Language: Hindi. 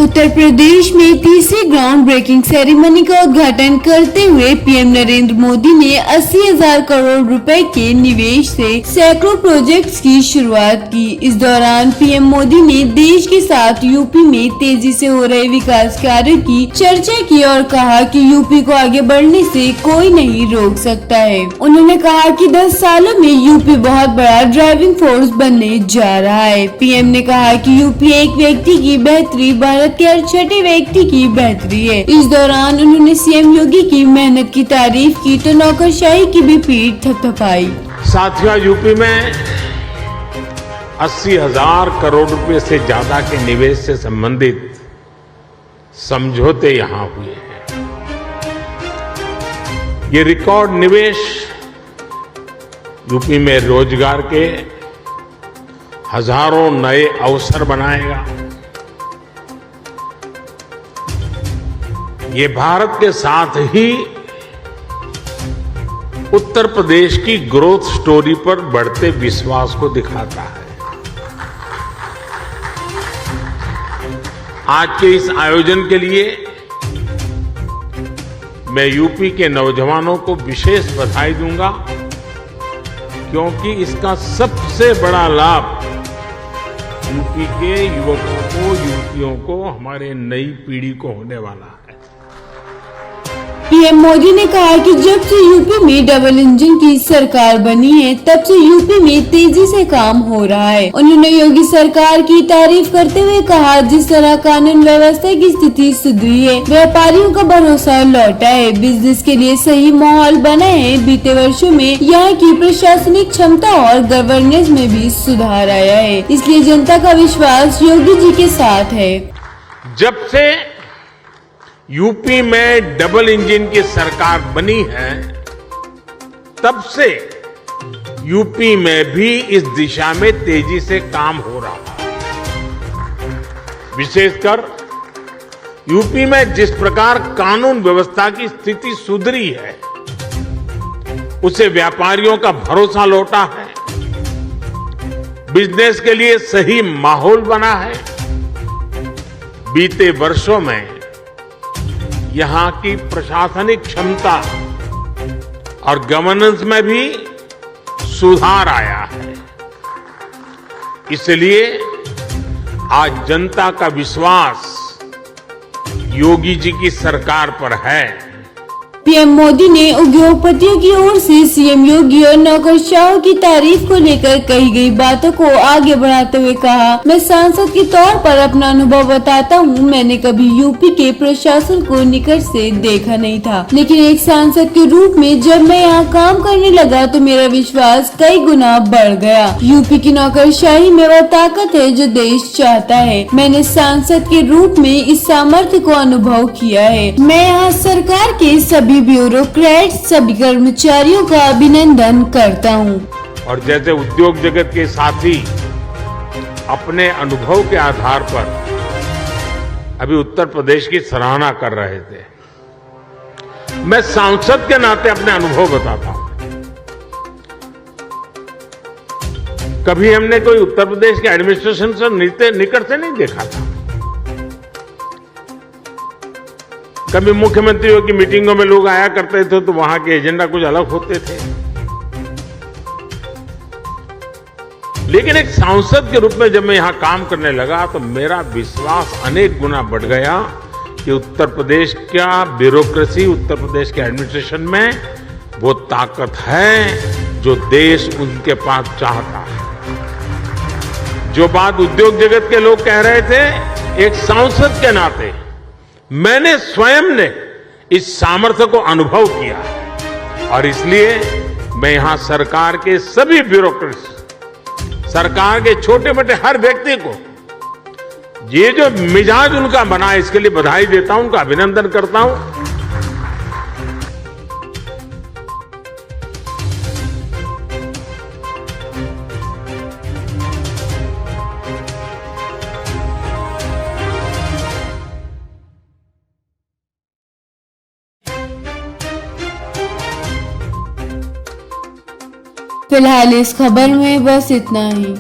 उत्तर प्रदेश में तीसरी ग्राउंड ब्रेकिंग सेरेमनी का उद्घाटन करते हुए पीएम नरेंद्र मोदी ने 80,000 करोड़ रुपए के निवेश से सैकड़ों प्रोजेक्ट्स की शुरुआत की। इस दौरान पीएम मोदी ने देश के साथ यूपी में तेजी से हो रहे विकास कार्यों की चर्चा की और कहा कि यूपी को आगे बढ़ने से कोई नहीं रोक सकता है। उन्होंने कहा कि 10 सालों में यूपी बहुत बड़ा ड्राइविंग फोर्स बनने जा रहा है। पीएम ने कहा कि यूपी एक व्यक्ति की बेहतरी भारत के हर छठे व्यक्ति की बेहतरी है। इस दौरान उन्होंने सीएम योगी की मेहनत की तारीफ की तो नौकरशाही की भी पीठ थपथपाई। साथियों, यूपी में 80,000 करोड़ रुपए से ज्यादा के निवेश से संबंधित समझौते यहां हुए हैं। ये रिकॉर्ड निवेश यूपी में रोजगार के हजारों नए अवसर बनाएगा। ये भारत के साथ ही उत्तर प्रदेश की ग्रोथ स्टोरी पर बढ़ते विश्वास को दिखाता है। आज के इस आयोजन के लिए मैं यूपी के नौजवानों को विशेष बधाई दूंगा, क्योंकि इसका सबसे बड़ा लाभ यूपी के युवकों को, युवतियों को, हमारे नई पीढ़ी को होने वाला है। पीएम मोदी ने कहा कि जब से यूपी में डबल इंजन की सरकार बनी है, तब से यूपी में तेजी से काम हो रहा है। उन्होंने योगी सरकार की तारीफ करते हुए कहा, जिस तरह कानून व्यवस्था की स्थिति सुधरी है, व्यापारियों का भरोसा लौटा है, बिजनेस के लिए सही माहौल बना है। बीते वर्षों में यहाँ की प्रशासनिक क्षमता और गवर्नेंस में भी सुधार आया है, इसलिए जनता का विश्वास योगी जी के साथ है। जब से यूपी में डबल इंजन की सरकार बनी है, तब से यूपी में भी इस दिशा में तेजी से काम हो रहा है। विशेषकर यूपी में जिस प्रकार कानून व्यवस्था की स्थिति सुधरी है, उससे व्यापारियों का भरोसा लौटा है, बिजनेस के लिए सही माहौल बना है। बीते वर्षों में यहां की प्रशासनिक क्षमता और गवर्नेंस में भी सुधार आया है। इसलिए आज जनता का विश्वास योगी जी की सरकार पर है। पीएम मोदी ने उद्योगपतियों की ओर से सीएम योगी और नौकरशाहों की तारीफ को लेकर कही गई बातों को आगे बढ़ाते हुए कहा, मैं सांसद के तौर पर अपना अनुभव बताता हूँ। मैंने कभी यूपी के प्रशासन को निकट से देखा नहीं था, लेकिन एक सांसद के रूप में जब मैं यहाँ काम करने लगा तो मेरा विश्वास कई गुना बढ़ गया। यूपी की नौकरशाही में वह ताकत है जो देश चाहता है। मैंने सांसद के रूप में इस सामर्थ्य को अनुभव किया है। मैं यहाँ सरकार के सभी ब्यूरोक्रेट, सभी कर्मचारियों का अभिनंदन करता हूं। और जैसे उद्योग जगत के साथी अपने अनुभव के आधार पर अभी उत्तर प्रदेश की सराहना कर रहे थे, मैं सांसद के नाते अपने अनुभव बताता हूं। कभी हमने कोई उत्तर प्रदेश के एडमिनिस्ट्रेशन से निकट से नहीं देखा था। कभी मुख्यमंत्रियों की मीटिंगों में लोग आया करते थे तो वहां के एजेंडा कुछ अलग होते थे, लेकिन एक सांसद के रूप में जब मैं यहां काम करने लगा तो मेरा विश्वास अनेक गुना बढ़ गया कि उत्तर प्रदेश का ब्यूरोक्रेसी, उत्तर प्रदेश के एडमिनिस्ट्रेशन में वो ताकत है जो देश उनके पास चाहता है। जो बात उद्योग जगत के लोग कह रहे थे, एक सांसद के नाते मैंने स्वयं ने इस सामर्थ्य को अनुभव किया और इसलिए मैं यहां सरकार के सभी ब्यूरोक्रेट्स, सरकार के छोटे मोटे हर व्यक्ति को ये जो मिजाज उनका बना है, इसके लिए बधाई देता हूं, उनका अभिनंदन करता हूं। फिलहाल इस खबर में बस इतना ही।